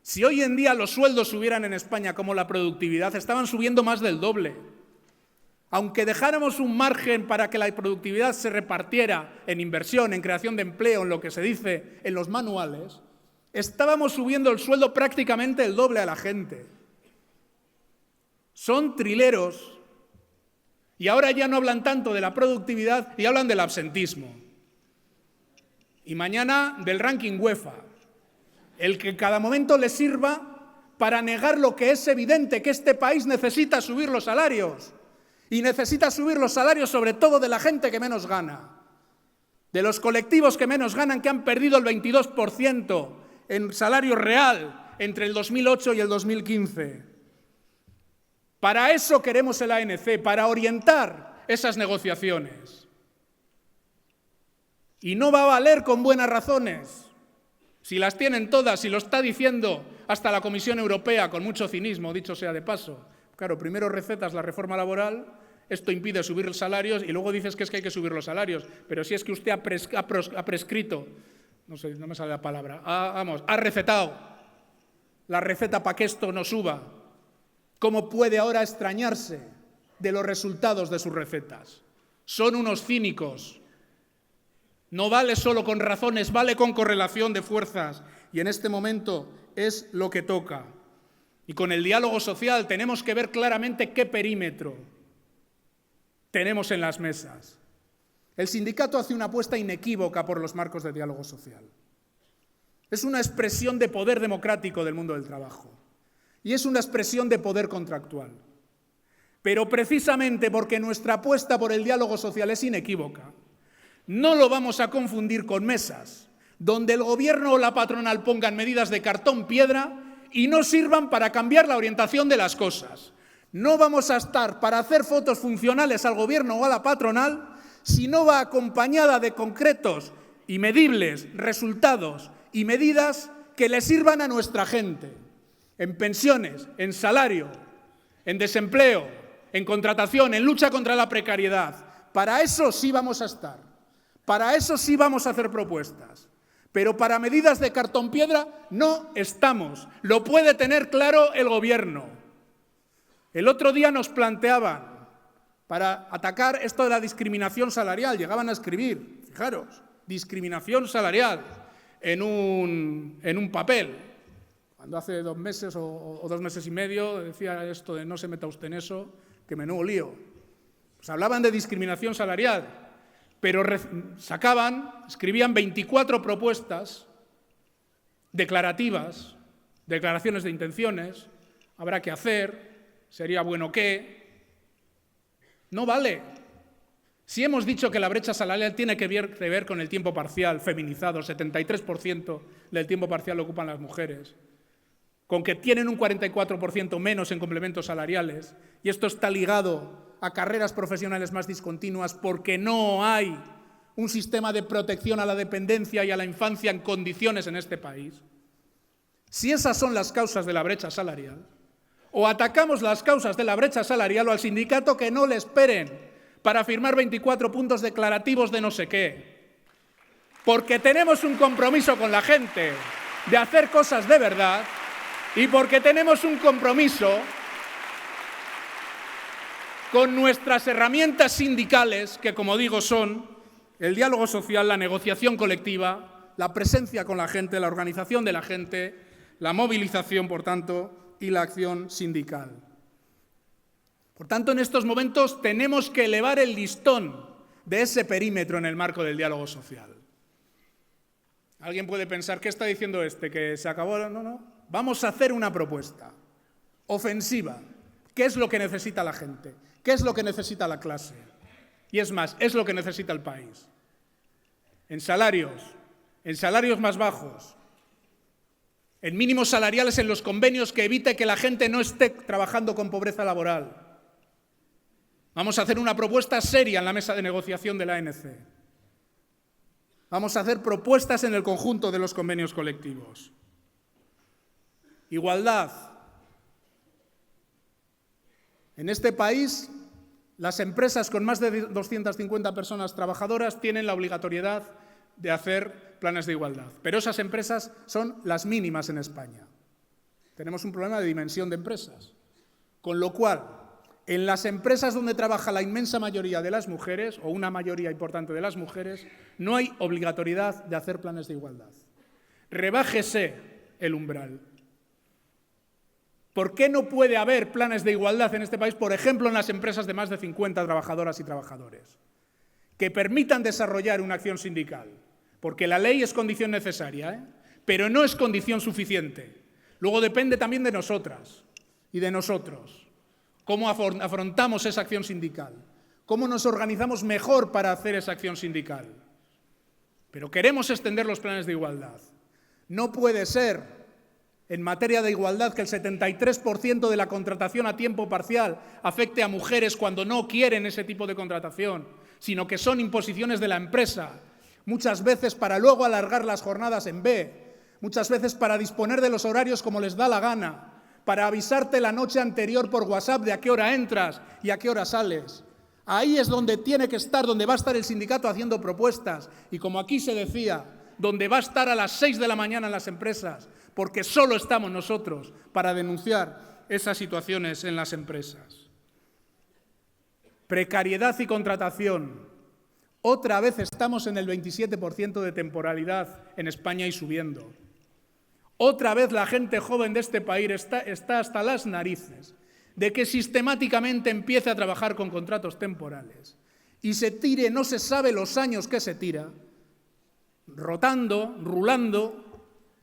[SPEAKER 1] Si hoy en día los sueldos subieran en España como la productividad, estaban subiendo más del doble. Aunque dejáramos un margen para que la productividad se repartiera en inversión, en creación de empleo, en lo que se dice en los manuales, estábamos subiendo el sueldo prácticamente el doble a la gente. Son trileros y ahora ya no hablan tanto de la productividad y hablan del absentismo. Y mañana del ranking UEFA, el que en cada momento les sirva para negar lo que es evidente, que este país necesita subir los salarios. Y necesita subir los salarios sobre todo de la gente que menos gana, de los colectivos que menos ganan, que han perdido el 22% en salario real entre el 2008 y el 2015. Para eso queremos el ANC, para orientar esas negociaciones. Y no va a valer con buenas razones. Si las tienen todas, si lo está diciendo hasta la Comisión Europea, con mucho cinismo, dicho sea de paso. Claro, primero recetas la reforma laboral, esto impide subir los salarios y luego dices que es que hay que subir los salarios. Pero si es que usted ha prescrito, no sé, no me sale la palabra, ha recetado la receta para que esto no suba, ¿cómo puede ahora extrañarse de los resultados de sus recetas? Son unos cínicos. No vale solo con razones, vale con correlación de fuerzas. Y en este momento es lo que toca. Y con el diálogo social tenemos que ver claramente qué perímetro tenemos en las mesas. El sindicato hace una apuesta inequívoca por los marcos de diálogo social. Es una expresión de poder democrático del mundo del trabajo y es una expresión de poder contractual. Pero precisamente porque nuestra apuesta por el diálogo social es inequívoca, no lo vamos a confundir con mesas donde el gobierno o la patronal pongan medidas de cartón piedra y no sirvan para cambiar la orientación de las cosas. No vamos a estar para hacer fotos funcionales al gobierno o a la patronal si no va acompañada de concretos y medibles resultados y medidas que le sirvan a nuestra gente, en pensiones, en salario, en desempleo, en contratación, en lucha contra la precariedad. Para eso sí vamos a estar, para eso sí vamos a hacer propuestas. Pero para medidas de cartón piedra no estamos. Lo puede tener claro el gobierno. El otro día nos planteaban, para atacar esto de la discriminación salarial, llegaban a escribir, fijaros, discriminación salarial en un papel. Cuando hace 2 meses o 2 meses y medio decía esto de no se meta usted en eso, que menudo lío. Pues hablaban de discriminación salarial, pero escribían 24 propuestas declarativas, declaraciones de intenciones, habrá que hacer, sería bueno que. No vale. Si hemos dicho que la brecha salarial tiene que ver con el tiempo parcial feminizado, el 73% del tiempo parcial lo ocupan las mujeres, con que tienen un 44% menos en complementos salariales, y esto está ligado a carreras profesionales más discontinuas porque no hay un sistema de protección a la dependencia y a la infancia en condiciones en este país. Si esas son las causas de la brecha salarial, o atacamos las causas de la brecha salarial o al sindicato que no le esperen para firmar 24 puntos declarativos de no sé qué. Porque tenemos un compromiso con la gente de hacer cosas de verdad y porque tenemos un compromiso con nuestras herramientas sindicales, que como digo son el diálogo social, la negociación colectiva, la presencia con la gente, la organización de la gente, la movilización, por tanto, y la acción sindical. Por tanto, en estos momentos tenemos que elevar el listón de ese perímetro en el marco del diálogo social. Alguien puede pensar, ¿qué está diciendo este? ¿Que se acabó? No. Vamos a hacer una propuesta ofensiva. ¿Qué es lo que necesita la gente? ¿Qué es lo que necesita la clase? Y es más, es lo que necesita el país. En salarios más bajos, en mínimos salariales en los convenios que evite que la gente no esté trabajando con pobreza laboral. Vamos a hacer una propuesta seria en la mesa de negociación de la ANC. Vamos a hacer propuestas en el conjunto de los convenios colectivos. Igualdad. En este país, las empresas con más de 250 personas trabajadoras tienen la obligatoriedad de hacer planes de igualdad. Pero esas empresas son las mínimas en España. Tenemos un problema de dimensión de empresas. Con lo cual, en las empresas donde trabaja la inmensa mayoría de las mujeres, o una mayoría importante de las mujeres, no hay obligatoriedad de hacer planes de igualdad. Rebájese el umbral. ¿Por qué no puede haber planes de igualdad en este país, por ejemplo, en las empresas de más de 50 trabajadoras y trabajadores, que permitan desarrollar una acción sindical? Porque la ley es condición necesaria, pero no es condición suficiente. Luego depende también de nosotras y de nosotros. ¿Cómo afrontamos esa acción sindical? ¿Cómo nos organizamos mejor para hacer esa acción sindical? Pero queremos extender los planes de igualdad. No puede ser, en materia de igualdad, que el 73% de la contratación a tiempo parcial afecte a mujeres cuando no quieren ese tipo de contratación, sino que son imposiciones de la empresa, muchas veces para luego alargar las jornadas en B, muchas veces para disponer de los horarios como les da la gana, para avisarte la noche anterior por WhatsApp de a qué hora entras y a qué hora sales. Ahí es donde tiene que estar, donde va a estar el sindicato haciendo propuestas. Y como aquí se decía, donde va a estar a las 6 de la mañana en las empresas, porque solo estamos nosotros para denunciar esas situaciones en las empresas. Precariedad y contratación. Otra vez estamos en el 27% de temporalidad en España y subiendo. Otra vez la gente joven de este país está hasta las narices de que sistemáticamente empiece a trabajar con contratos temporales y se tire, no se sabe los años que se tira, rulando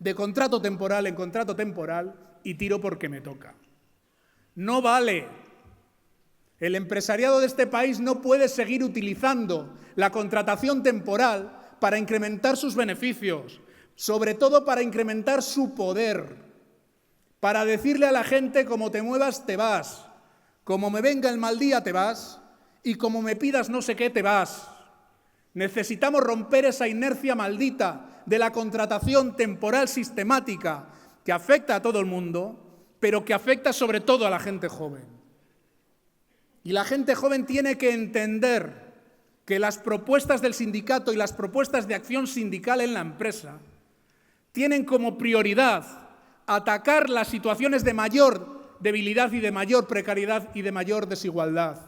[SPEAKER 1] de contrato temporal en contrato temporal y tiro porque me toca. No vale. El empresariado de este país no puede seguir utilizando la contratación temporal para incrementar sus beneficios, sobre todo para incrementar su poder, para decirle a la gente como te muevas te vas, como me venga el mal día te vas y como me pidas no sé qué te vas. Necesitamos romper esa inercia maldita de la contratación temporal sistemática que afecta a todo el mundo, pero que afecta sobre todo a la gente joven. Y la gente joven tiene que entender que las propuestas del sindicato y las propuestas de acción sindical en la empresa tienen como prioridad atacar las situaciones de mayor debilidad y de mayor precariedad y de mayor desigualdad.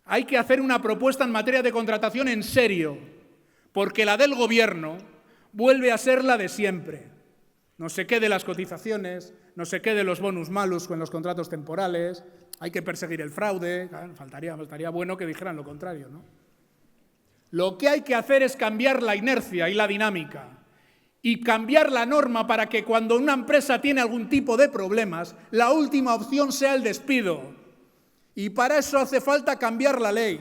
[SPEAKER 1] Hay que hacer una propuesta en materia de contratación en serio, porque la del Gobierno vuelve a ser la de siempre. No sé qué de las cotizaciones, no sé qué de los bonus malus con los contratos temporales, hay que perseguir el fraude, estaría bueno que dijeran lo contrario, ¿no? Lo que hay que hacer es cambiar la inercia y la dinámica y cambiar la norma para que cuando una empresa tiene algún tipo de problemas, la última opción sea el despido. Y para eso hace falta cambiar la ley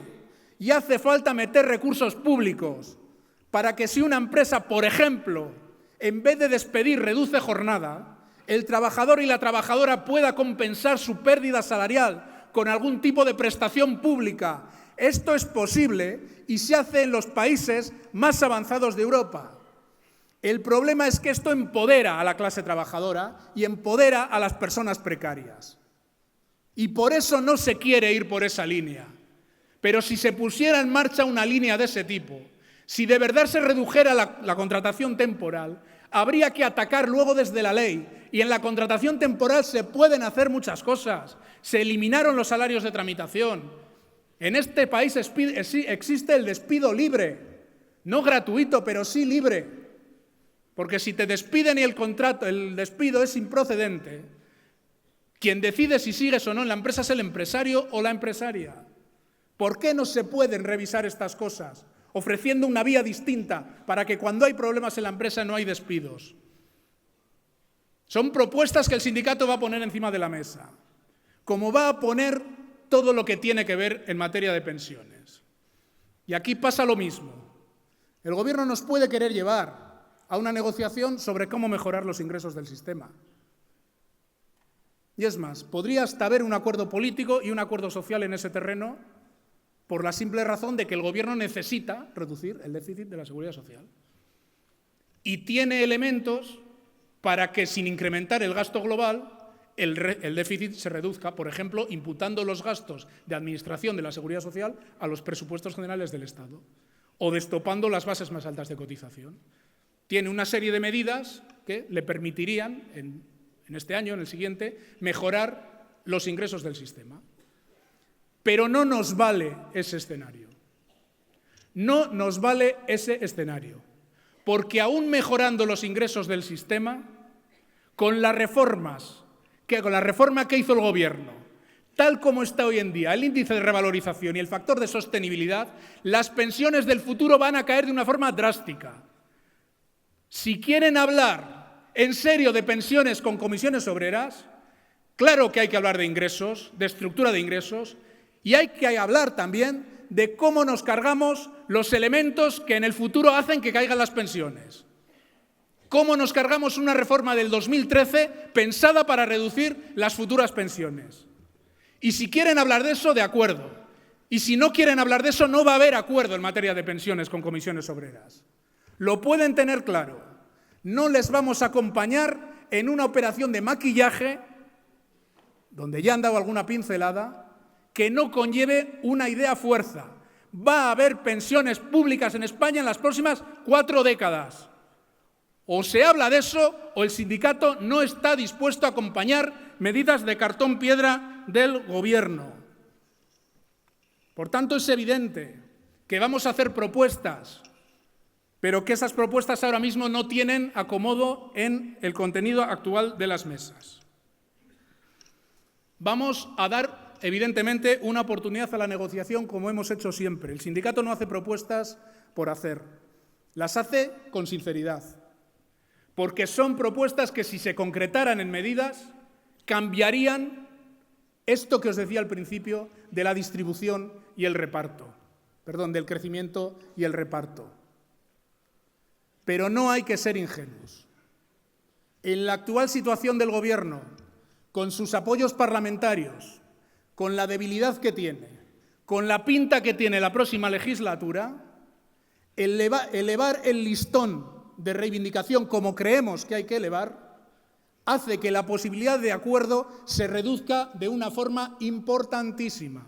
[SPEAKER 1] y hace falta meter recursos públicos para que si una empresa, por ejemplo, en vez de despedir, reduce jornada, el trabajador y la trabajadora pueda compensar su pérdida salarial con algún tipo de prestación pública. Esto es posible y se hace en los países más avanzados de Europa. El problema es que esto empodera a la clase trabajadora y empodera a las personas precarias. Y por eso no se quiere ir por esa línea. Pero si se pusiera en marcha una línea de ese tipo, si de verdad se redujera la contratación temporal, habría que atacar luego desde la ley. Y en la contratación temporal se pueden hacer muchas cosas. Se eliminaron los salarios de tramitación. En este país existe el despido libre. no gratuito, pero sí libre, porque si te despiden y el despido es improcedente, quien decide si sigues o no en la empresa es el empresario o la empresaria. ¿Por qué no se pueden revisar estas cosas, ofreciendo una vía distinta para que cuando hay problemas en la empresa no hay despidos? Son propuestas que el sindicato va a poner encima de la mesa, como va a poner todo lo que tiene que ver en materia de pensiones. Y aquí pasa lo mismo. El Gobierno nos puede querer llevar a una negociación sobre cómo mejorar los ingresos del sistema. Y es más, podría hasta haber un acuerdo político y un acuerdo social en ese terreno por la simple razón de que el Gobierno necesita reducir el déficit de la Seguridad Social. Y tiene elementos para que, sin incrementar el gasto global, el déficit se reduzca, por ejemplo, imputando los gastos de administración de la Seguridad Social a los presupuestos generales del Estado o destopando las bases más altas de cotización. Tiene una serie de medidas que le permitirían, en este año, en el siguiente, mejorar los ingresos del sistema. Pero no nos vale ese escenario. No nos vale ese escenario, porque aún mejorando los ingresos del sistema, con la reforma que hizo el Gobierno, tal como está hoy en día el índice de revalorización y el factor de sostenibilidad, las pensiones del futuro van a caer de una forma drástica. Si quieren hablar en serio de pensiones con comisiones obreras, claro que hay que hablar de ingresos, de estructura de ingresos, y hay que hablar también de cómo nos cargamos los elementos que en el futuro hacen que caigan las pensiones. Cómo nos cargamos una reforma del 2013 pensada para reducir las futuras pensiones. Y si quieren hablar de eso, de acuerdo. Y si no quieren hablar de eso, no va a haber acuerdo en materia de pensiones con comisiones obreras. Lo pueden tener claro. No les vamos a acompañar en una operación de maquillaje, donde ya han dado alguna pincelada, que no conlleve una idea fuerza. Va a haber pensiones públicas en España en las próximas 4 décadas. O se habla de eso o el sindicato no está dispuesto a acompañar medidas de cartón piedra del Gobierno. Por tanto, es evidente que vamos a hacer propuestas, pero que esas propuestas ahora mismo no tienen acomodo en el contenido actual de las mesas. Vamos a dar, evidentemente, una oportunidad a la negociación como hemos hecho siempre. El sindicato no hace propuestas por hacer, las hace con sinceridad, porque son propuestas que si se concretaran en medidas cambiarían esto que os decía al principio de la distribución y el reparto, del crecimiento y el reparto. Pero no hay que ser ingenuos. En la actual situación del Gobierno, con sus apoyos parlamentarios, con la debilidad que tiene, con la pinta que tiene la próxima legislatura, elevar el listón de reivindicación como creemos que hay que elevar, hace que la posibilidad de acuerdo se reduzca de una forma importantísima.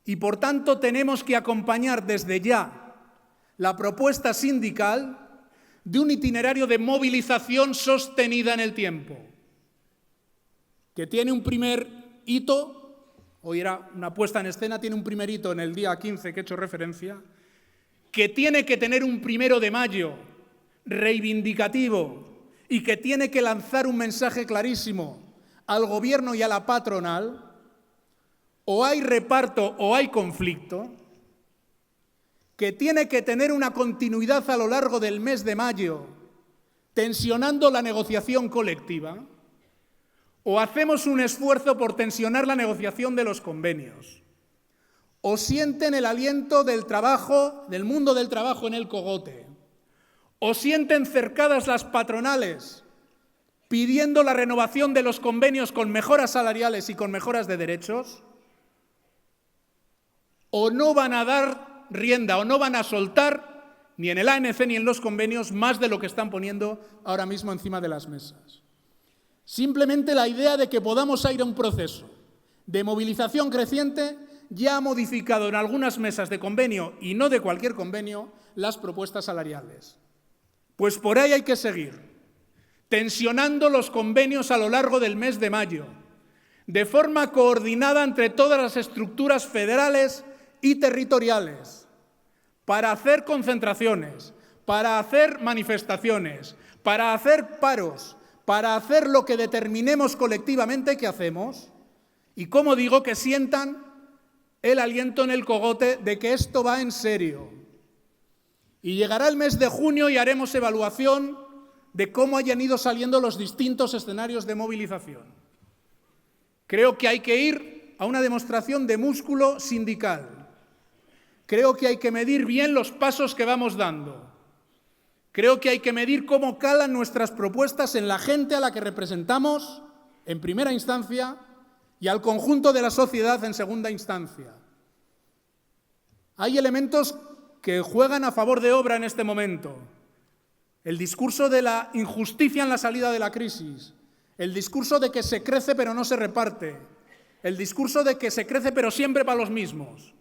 [SPEAKER 1] Y por tanto tenemos que acompañar desde ya la propuesta sindical de un itinerario de movilización sostenida en el tiempo, que tiene un primer hito, hoy era una puesta en escena, tiene un primer hito en el día 15 que he hecho referencia, que tiene que tener un 1 de mayo reivindicativo y que tiene que lanzar un mensaje clarísimo al Gobierno y a la patronal: o hay reparto o hay conflicto, que tiene que tener una continuidad a lo largo del mes de mayo, tensionando la negociación colectiva, o hacemos un esfuerzo por tensionar la negociación de los convenios, o sienten el aliento del trabajo, del mundo del trabajo en el cogote, o sienten cercadas las patronales pidiendo la renovación de los convenios con mejoras salariales y con mejoras de derechos, o no van a dar rienda o no van a soltar ni en el ANC ni en los convenios más de lo que están poniendo ahora mismo encima de las mesas. Simplemente la idea de que podamos ir a un proceso de movilización creciente ya ha modificado en algunas mesas de convenio, y no de cualquier convenio, las propuestas salariales. Pues por ahí hay que seguir, tensionando los convenios a lo largo del mes de mayo, de forma coordinada entre todas las estructuras federales y territoriales, para hacer concentraciones, para hacer manifestaciones, para hacer paros, para hacer lo que determinemos colectivamente que hacemos y, como digo, que sientan el aliento en el cogote de que esto va en serio. Y llegará el mes de junio y haremos evaluación de cómo hayan ido saliendo los distintos escenarios de movilización. Creo que hay que ir a una demostración de músculo sindical. Creo que hay que medir bien los pasos que vamos dando. Creo que hay que medir cómo calan nuestras propuestas en la gente a la que representamos, en primera instancia, y al conjunto de la sociedad en segunda instancia. Hay elementos que juegan a favor de obra en este momento. El discurso de la injusticia en la salida de la crisis, el discurso de que se crece pero no se reparte, el discurso de que se crece pero siempre para los mismos,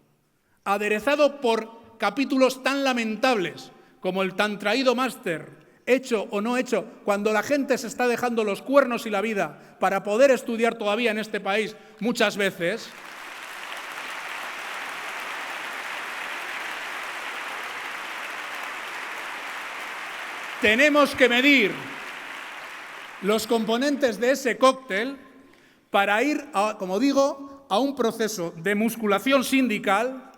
[SPEAKER 1] aderezado por capítulos tan lamentables como el tan traído máster, hecho o no hecho, cuando la gente se está dejando los cuernos y la vida para poder estudiar todavía en este país muchas veces. Tenemos que medir los componentes de ese cóctel para ir, como digo, a un proceso de musculación sindical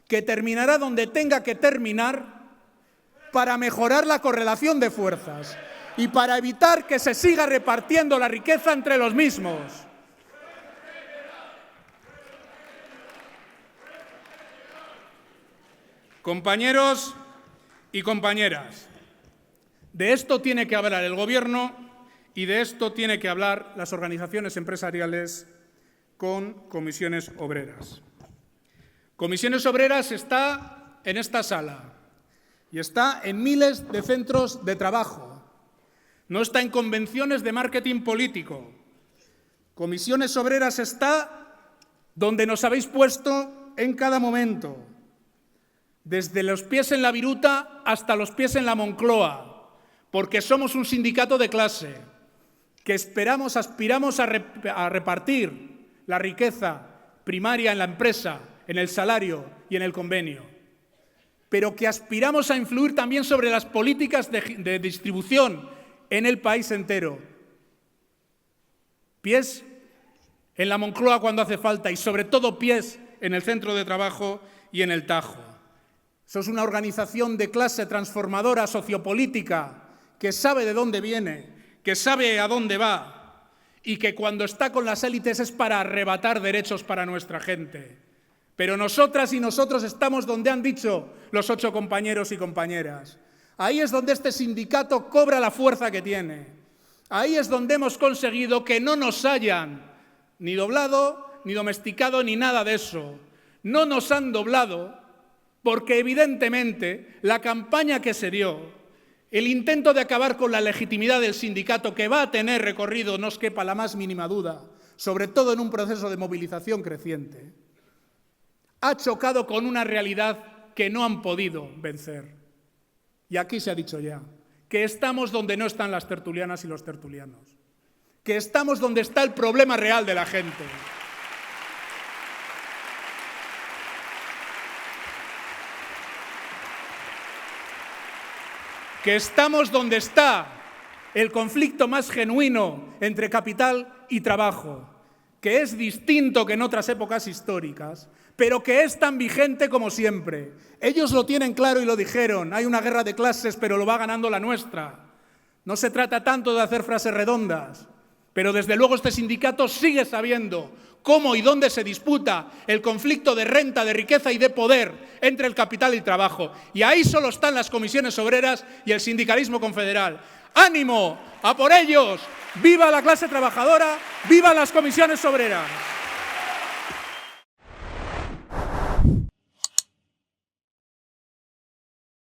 [SPEAKER 1] que terminará donde tenga que terminar para mejorar la correlación de fuerzas y para evitar que se siga repartiendo la riqueza entre los mismos. Compañeros y compañeras, de esto tiene que hablar el Gobierno y de esto tiene que hablar las organizaciones empresariales con Comisiones Obreras. Comisiones Obreras está en esta sala y está en miles de centros de trabajo. No está en convenciones de marketing político. Comisiones Obreras está donde nos habéis puesto en cada momento, desde los pies en la viruta hasta los pies en la Moncloa, porque somos un sindicato de clase, que aspiramos a repartir la riqueza primaria en la empresa, en el salario y en el convenio, pero que aspiramos a influir también sobre las políticas de distribución en el país entero. Pies en la Moncloa cuando hace falta y sobre todo pies en el centro de trabajo y en el Tajo. Eso es una organización de clase transformadora sociopolítica que sabe de dónde viene, que sabe a dónde va y que cuando está con las élites es para arrebatar derechos para nuestra gente. Pero nosotras y nosotros estamos donde han dicho los 8 compañeros y compañeras. Ahí es donde este sindicato cobra la fuerza que tiene. Ahí es donde hemos conseguido que no nos hayan ni doblado, ni domesticado, ni nada de eso. No nos han doblado porque evidentemente la campaña que se dio, el intento de acabar con la legitimidad del sindicato, que va a tener recorrido, no os quepa la más mínima duda, sobre todo en un proceso de movilización creciente, ha chocado con una realidad que no han podido vencer. Y aquí se ha dicho ya, que estamos donde no están las tertulianas y los tertulianos, que estamos donde está el problema real de la gente. Que estamos donde está el conflicto más genuino entre capital y trabajo, que es distinto que en otras épocas históricas, pero que es tan vigente como siempre. Ellos lo tienen claro y lo dijeron, hay una guerra de clases, pero lo va ganando la nuestra. No se trata tanto de hacer frases redondas, pero desde luego este sindicato sigue sabiendo cómo y dónde se disputa el conflicto de renta, de riqueza y de poder entre el capital y el trabajo. Y ahí solo están las comisiones obreras y el sindicalismo confederal. ¡Ánimo! ¡A por ellos! ¡Viva la clase trabajadora! ¡Viva las comisiones obreras!